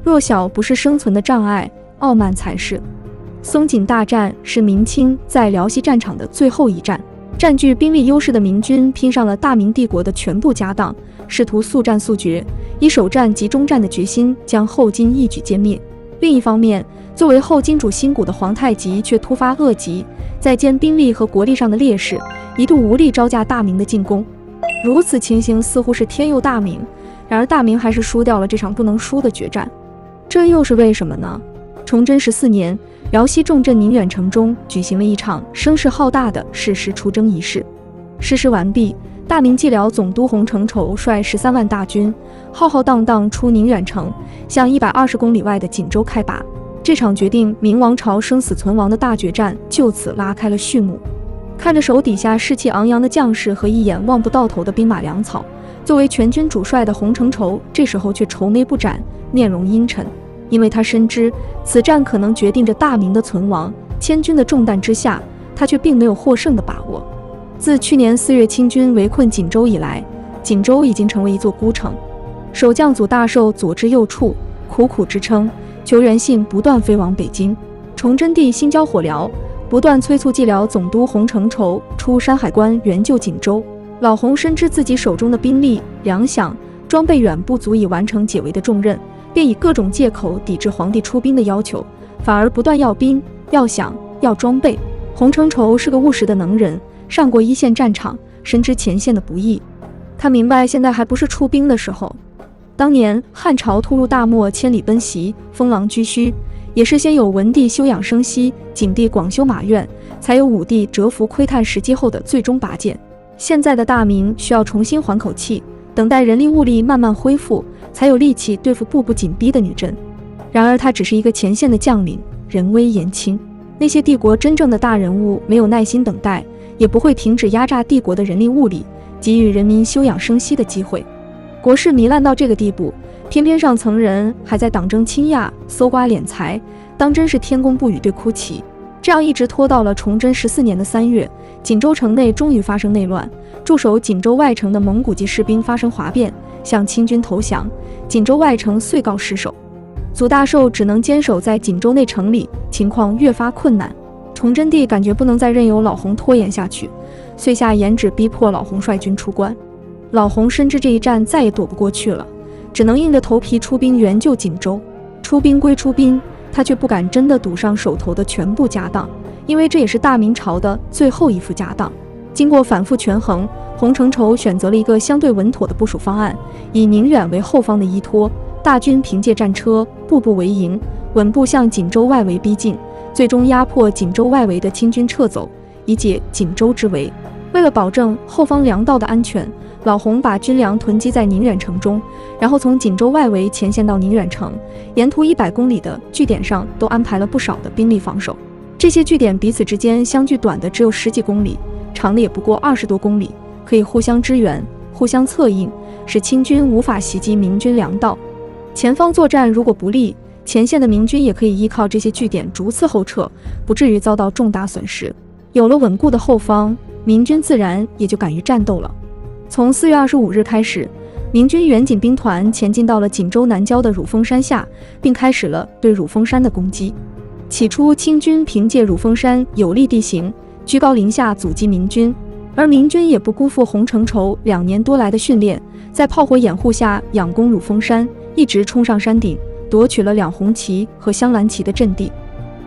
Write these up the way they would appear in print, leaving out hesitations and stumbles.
弱小不是生存的障碍，傲慢才是。松锦大战是明清在辽西战场的最后一战，占据兵力优势的明军拼上了大明帝国的全部家当，试图速战速决，以首战及中战的决心将后金一举歼灭。另一方面，作为后金主心骨的皇太极却突发恶疾，在兼兵力和国力上的劣势，一度无力招架大明的进攻。如此情形似乎是天佑大明，然而大明还是输掉了这场不能输的决战。这又是为什么呢？崇祯14年，辽西重镇宁远城中举行了一场声势浩大的誓师出征仪式。誓师完毕，大明蓟辽总督洪承畴率13万大军，浩浩荡荡出宁远城，向120公里外的锦州开拔。这场决定明王朝生死存亡的大决战就此拉开了序幕。看着手底下士气昂扬的将士和一眼望不到头的兵马粮草，作为全军主帅的洪承畴这时候却愁眉不展，面容阴沉。因为他深知此战可能决定着大明的存亡，千军的重担之下，他却并没有获胜的把握。自去年4月清军围困锦州以来，锦州已经成为一座孤城。守将祖大寿左支右绌，苦苦支撑，求援信不断飞往北京。崇祯帝心焦火燎，不断催促蓟辽总督洪承畴出山海关援救锦州。老洪深知自己手中的兵力、粮饷、装备远不足以完成解围的重任，便以各种借口抵制皇帝出兵的要求，反而不断要兵、要饷、要装备。洪承畴是个务实的能人，上过一线战场，深知前线的不易。他明白现在还不是出兵的时候。当年汉朝突入大漠，千里奔袭，封狼居胥，也是先有文帝休养生息，景帝广修马院，才有武帝蛰伏窥探时机后的最终拔剑。现在的大明需要重新缓口气，等待人力物力慢慢恢复，才有力气对付步步紧逼的女真。然而他只是一个前线的将领，人微言轻，那些帝国真正的大人物没有耐心等待，也不会停止压榨帝国的人力物力，给予人民休养生息的机会。国事糜烂到这个地步，偏偏上层人还在党争倾轧，搜刮敛财，当真是天公不语对哭泣。这样一直拖到了崇祯14年的3月，锦州城内终于发生内乱，驻守锦州外城的蒙古籍士兵发生哗变，向清军投降，锦州外城遂告失守。祖大寿只能坚守在锦州内城里，情况越发困难。崇祯帝感觉不能再任由老洪拖延下去，遂下严旨逼迫老洪率军出关。老洪深知这一战再也躲不过去了，只能硬着头皮出兵援救锦州。出兵归出兵，他却不敢真的赌上手头的全部家当，因为这也是大明朝的最后一副家当。经过反复权衡，洪承畴选择了一个相对稳妥的部署方案，以宁远为后方的依托，大军凭借战车步步为营，稳步向锦州外围逼近，最终压迫锦州外围的清军撤走，以解锦州之围。为了保证后方粮道的安全，老洪把军粮囤积在宁远城中，然后从锦州外围前线到宁远城，沿途100公里的据点上都安排了不少的兵力防守。这些据点彼此之间相距短的只有10几公里，长的也不过20多公里，可以互相支援、互相策应，使清军无法袭击明军粮道。前方作战如果不利，前线的明军也可以依靠这些据点逐次后撤，不至于遭到重大损失。有了稳固的后方，明军自然也就敢于战斗了。从4月25日开始，明军远锦兵团前进到了锦州南郊的乳峰山下，并开始了对乳峰山的攻击。起初，清军凭借乳峰山有利地形，居高临下阻击明军，而明军也不辜负洪承畴2年多来的训练，在炮火掩护下仰攻乳峰山，一直冲上山顶，夺取了2红旗和镶蓝旗的阵地。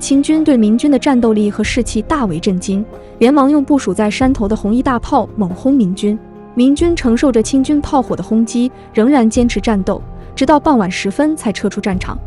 清军对明军的战斗力和士气大为震惊，连忙用部署在山头的红衣大炮猛轰明军。明军承受着清军炮火的轰击，仍然坚持战斗，直到傍晚时分才撤出战场。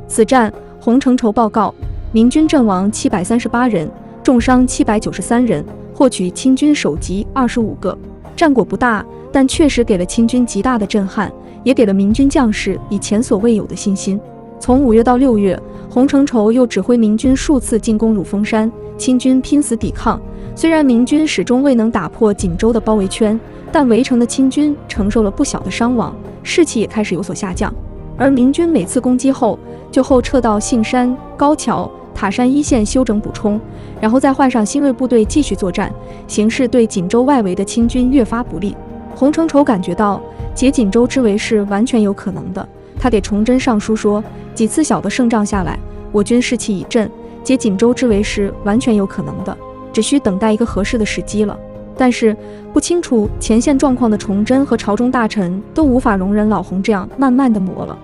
此战，洪承畴报告，明军阵亡738人，重伤793人，获取清军首级25个。战果不大，但确实给了清军极大的震撼，也给了明军将士以前所未有的信心。从5月到6月，洪承畴又指挥明军数次进攻乳峰山，清军拼死抵抗。虽然明军始终未能打破锦州的包围圈，但围城的清军承受了不小的伤亡，士气也开始有所下降。而明军每次攻击后，就后撤到杏山、高桥、塔山一线休整补充，然后再换上新锐部队继续作战，形势对锦州外围的清军越发不利。洪承畴感觉到解锦州之围是完全有可能的，他给崇祯上书说，几次小的胜仗下来，我军士气已振，解锦州之围是完全有可能的，只需等待一个合适的时机了。但是不清楚前线状况的崇祯和朝中大臣都无法容忍老洪这样慢慢的磨了，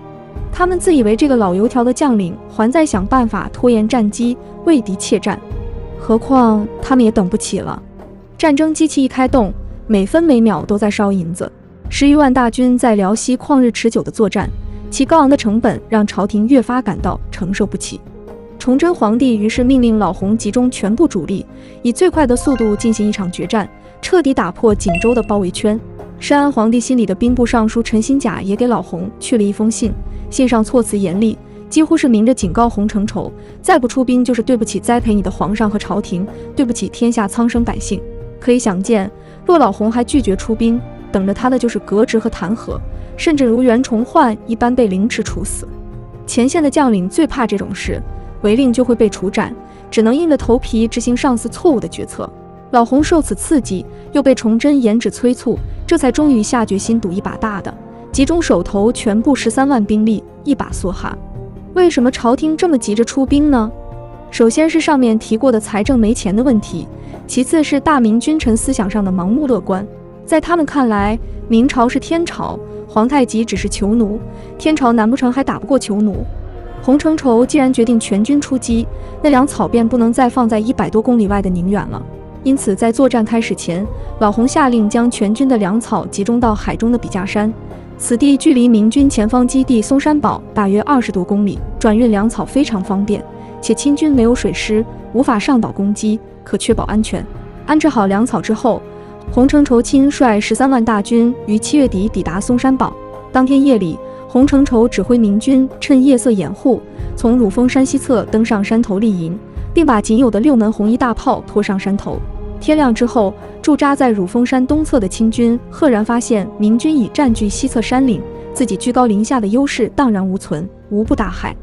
他们自以为这个老油条的将领还在想办法拖延战机，为敌怯战，何况他们也等不起了。战争机器一开动，每分每秒都在烧银子，10余万大军在辽西旷日持久的作战，其高昂的成本让朝廷越发感到承受不起。崇祯皇帝于是命令老洪集中全部主力，以最快的速度进行一场决战，彻底打破锦州的包围圈。深谙皇帝心里的兵部尚书陈新甲也给老洪去了一封信，信上措辞严厉，几乎是明着警告洪承畴，再不出兵就是对不起栽培你的皇上和朝廷，对不起天下苍生百姓。可以想见，若老洪还拒绝出兵，等着他的就是革职和弹劾，甚至如袁崇焕一般被凌迟处死。前线的将领最怕这种事，违令就会被处斩，只能硬着头皮执行上司错误的决策。老洪受此刺激，又被崇祯严旨催促，这才终于下决心赌一把大的，集中手头全部13万兵力，一把梭哈。为什么朝廷这么急着出兵呢？首先是上面提过的财政没钱的问题，其次是大明君臣思想上的盲目乐观。在他们看来，明朝是天朝，皇太极只是囚奴，天朝难不成还打不过囚奴？洪承畴既然决定全军出击，那粮草便不能再放在100多公里外的宁远了。因此在作战开始前，老洪下令将全军的粮草集中到海中的笔架山，此地距离明军前方基地松山堡大约20多公里，转运粮草非常方便，且清军没有水师，无法上岛攻击，可确保安全。安置好粮草之后，洪承畴亲率13万大军于7月底抵达松山堡。当天夜里，洪承畴指挥明军趁夜色掩护，从乳峰山西侧登上山头立营，并把仅有的6门红衣大炮拖上山头。天亮之后，驻扎在乳峰山东侧的清军赫然发现明军已占据西侧山岭，自己居高临下的优势荡然无存，无不大骇。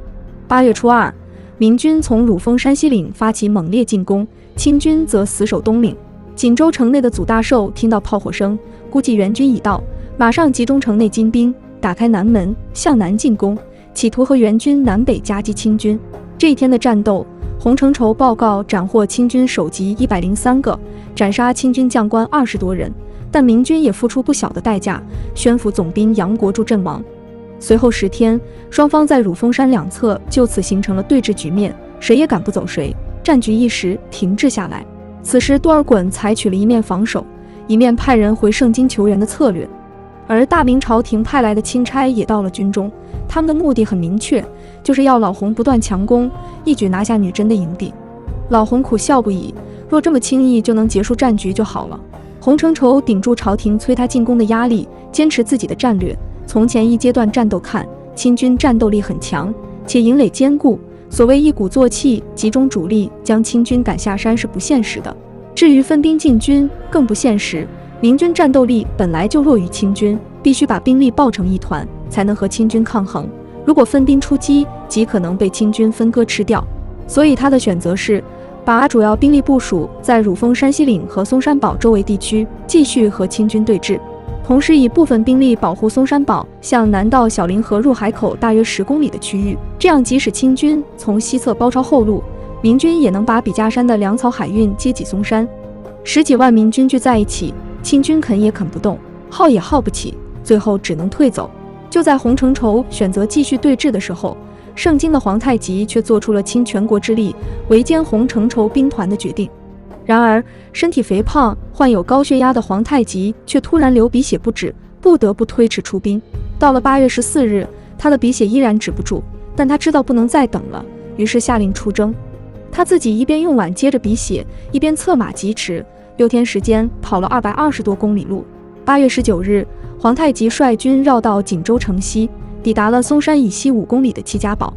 8月初2，明军从乳峰山西岭发起猛烈进攻，清军则死守东岭。锦州城内的祖大寿听到炮火声，估计援军已到，马上集中城内精兵，打开南门，向南进攻，企图和援军南北夹击清军。这一天的战斗，洪承畴报告斩获清军首级103个，斩杀清军将官20多人，但明军也付出不小的代价，宣府总兵杨国柱阵亡。随后10天，双方在乳峰山两侧就此形成了对峙局面，谁也赶不走谁，战局一时停滞下来。此时多尔衮采取了一面防守，一面派人回盛京求援的策略，而大明朝廷派来的钦差也到了军中，他们的目的很明确，就是要老洪不断强攻，一举拿下女真的营地。老洪苦笑不已，若这么轻易就能结束战局就好了。洪承畴顶住朝廷催他进攻的压力，坚持自己的战略。从前一阶段战斗看，清军战斗力很强，且营垒坚固，所谓一鼓作气集中主力将清军赶下山是不现实的。至于分兵进军更不现实，明军战斗力本来就弱于清军，必须把兵力抱成一团，才能和清军抗衡。如果分兵出击，极可能被清军分割吃掉。所以他的选择是把主要兵力部署在乳峰山西岭和松山堡周围地区，继续和清军对峙，同时以部分兵力保护松山堡向南到小凌河入海口大约10公里的区域，这样即使清军从西侧包抄后路，明军也能把笔架山的粮草海运接济松山。10几万明军聚在一起，清军啃也啃不动，耗也耗不起，最后只能退走。就在洪承畴选择继续对峙的时候，盛京的皇太极却做出了倾全国之力围歼洪承畴兵团的决定。然而身体肥胖、患有高血压的皇太极却突然流鼻血不止，不得不推迟出兵。到了8月14日，他的鼻血依然止不住，但他知道不能再等了，于是下令出征。他自己一边用碗接着鼻血，一边策马疾驰，6天时间跑了220多公里路。8月19日，皇太极率军绕到锦州城西，抵达了松山以西5公里的戚家堡。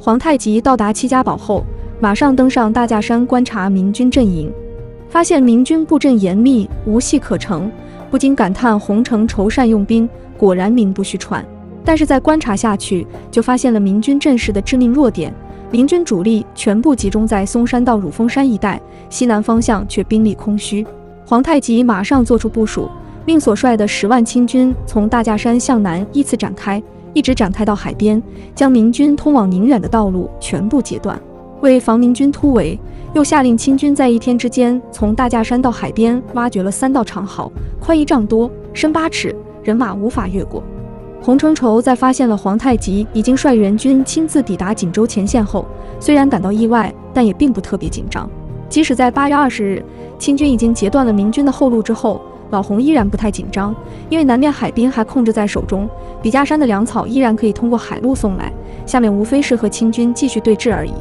皇太极到达戚家堡后，马上登上大架山观察明军阵营，发现明军布阵严密，无隙可乘，不禁感叹洪承畴善用兵，果然名不虚传。但是再观察下去，就发现了明军阵势的致命弱点，明军主力全部集中在松山到乳峰山一带，西南方向却兵力空虚。皇太极马上做出部署，命所率的10万清军从大架山向南依次展开，一直展开到海边，将明军通往宁远的道路全部截断。为防明军突围，又下令清军在1天之间从大架山到海边挖掘了3道长壕，宽1丈多，深8尺，人马无法越过。洪承畴在发现了皇太极已经率援军亲自抵达锦州前线后，虽然感到意外，但也并不特别紧张。即使在8月20日，清军已经截断了明军的后路之后，老洪依然不太紧张，因为南面海滨还控制在手中，笔架山的粮草依然可以通过海路送来，下面无非是和清军继续对峙而已。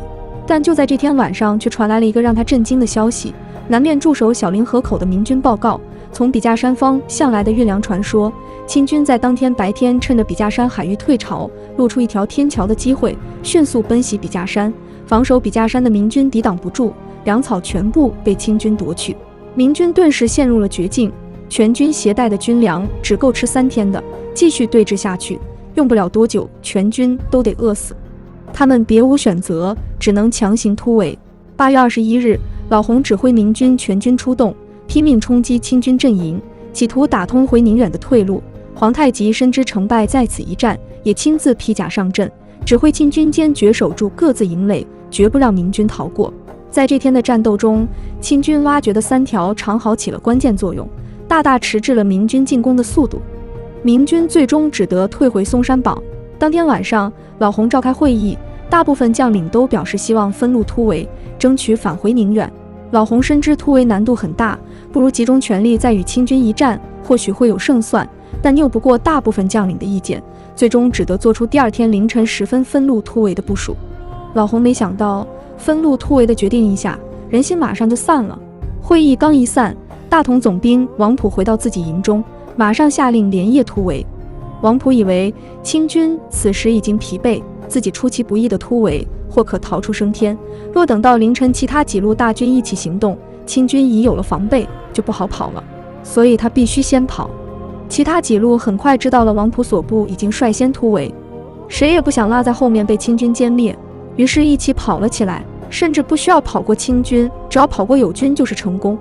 但就在这天晚上，却传来了一个让他震惊的消息：南面驻守小凌河口的明军报告，从笔架山方向来的运粮传说，清军在当天白天趁着笔架山海域退潮，露出一条天桥的机会，迅速奔袭笔架山。防守笔架山的明军抵挡不住，粮草全部被清军夺去，明军顿时陷入了绝境。全军携带的军粮只够吃3天的，继续对峙下去，用不了多久，全军都得饿死。他们别无选择，只能强行突围。8月21日，老洪指挥明军全军出动，拼命冲击清军阵营，企图打通回宁远的退路。皇太极深知成败在此一战，也亲自披甲上阵，指挥清军坚决守住各自营垒，绝不让明军逃过。在这天的战斗中，清军挖掘的3条长壕起了关键作用，大大迟滞了明军进攻的速度。明军最终只得退回松山堡。当天晚上，老洪召开会议，大部分将领都表示希望分路突围，争取返回宁远。老洪深知突围难度很大，不如集中全力再与清军一战，或许会有胜算，但拗不过大部分将领的意见，最终只得做出第2天凌晨10分分路突围的部署。老洪没想到，分路突围的决定一下，人心马上就散了。会议刚一散，大同总兵王溥回到自己营中，马上下令连夜突围。王溥以为清军此时已经疲惫，自己出其不意的突围或可逃出升天，若等到凌晨其他几路大军一起行动，清军已有了防备，就不好跑了，所以他必须先跑。其他几路很快知道了王溥所部已经率先突围，谁也不想落在后面被清军歼灭，于是一起跑了起来，甚至不需要跑过清军，只要跑过友军就是成功。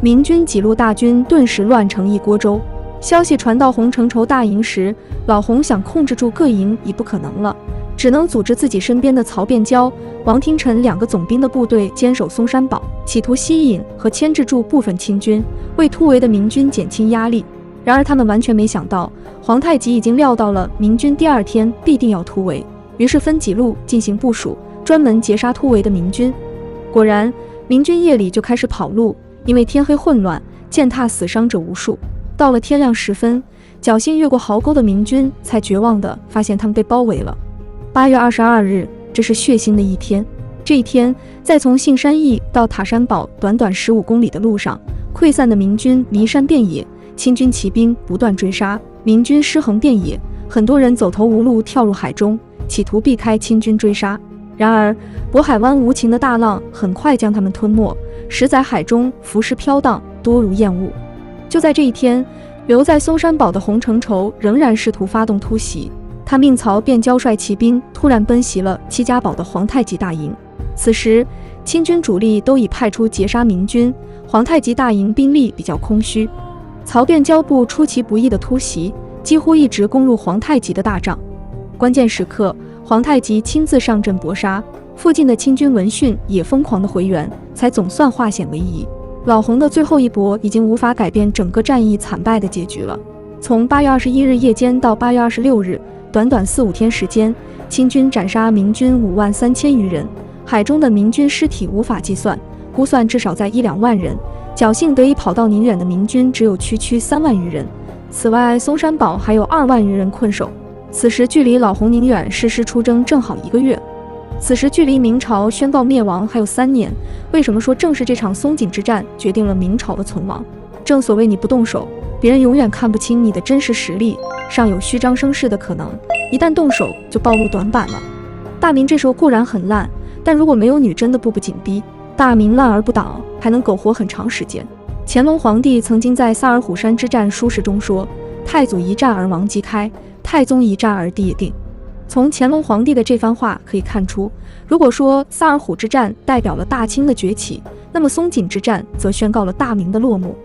明军几路大军顿时乱成一锅粥。消息传到洪承畴大营时，老洪想控制住各营已不可能了，只能组织自己身边的曹变交、王廷臣2个总兵的部队坚守松山堡，企图吸引和牵制住部分清军，为突围的明军减轻压力。然而他们完全没想到，皇太极已经料到了明军第2天必定要突围，于是分几路进行部署，专门截杀突围的明军。果然，明军夜里就开始跑路，因为天黑混乱，践踏死伤者无数。到了天亮时分，侥幸越过壕沟的明军才绝望地发现他们被包围了。8月22日，这是血腥的一天。这一天，在从杏山驿到塔山堡短短15公里的路上，溃散的明军离山遍野，清军骑兵不断追杀，明军尸横遍野，很多人走投无路跳入海中，企图避开清军追杀。然而，渤海湾无情的大浪很快将他们吞没，驶在海中浮尸飘荡，多如烟雾。就在这一天，留在松山堡的洪承畴仍然试图发动突袭，他命曹变交率骑兵突然奔袭了戚家堡的皇太极大营。此时，清军主力都已派出截杀明军，皇太极大营兵力比较空虚。曹变交部出其不意的突袭，几乎一直攻入皇太极的大帐。关键时刻，皇太极亲自上阵搏杀，附近的清军闻讯也疯狂的回援，才总算化险为夷。老洪的最后一搏已经无法改变整个战役惨败的结局了。从8月21日夜间到8月26日，短短4-5天时间，清军斩杀明军53000余人，海中的明军尸体无法计算，估算至少在1-2万人。侥幸得以跑到宁远的明军只有区3万余人。此外，松山堡还有2万余人困守。此时距离老洪宁远誓师出征正好1个月。此时距离明朝宣告灭亡还有3年，为什么说正是这场松锦之战决定了明朝的存亡？正所谓你不动手，别人永远看不清你的真实实力，尚有虚张声势的可能，一旦动手就暴露短板了。大明这时候固然很烂，但如果没有女真的步步紧逼，大明烂而不倒，还能苟活很长时间。乾隆皇帝曾经在萨尔虎山之战书史中说：“太祖一战而王即开，太宗一战而地也定。”从乾隆皇帝的这番话可以看出，如果说萨尔虎之战代表了大清的崛起，那么松锦之战则宣告了大明的落幕。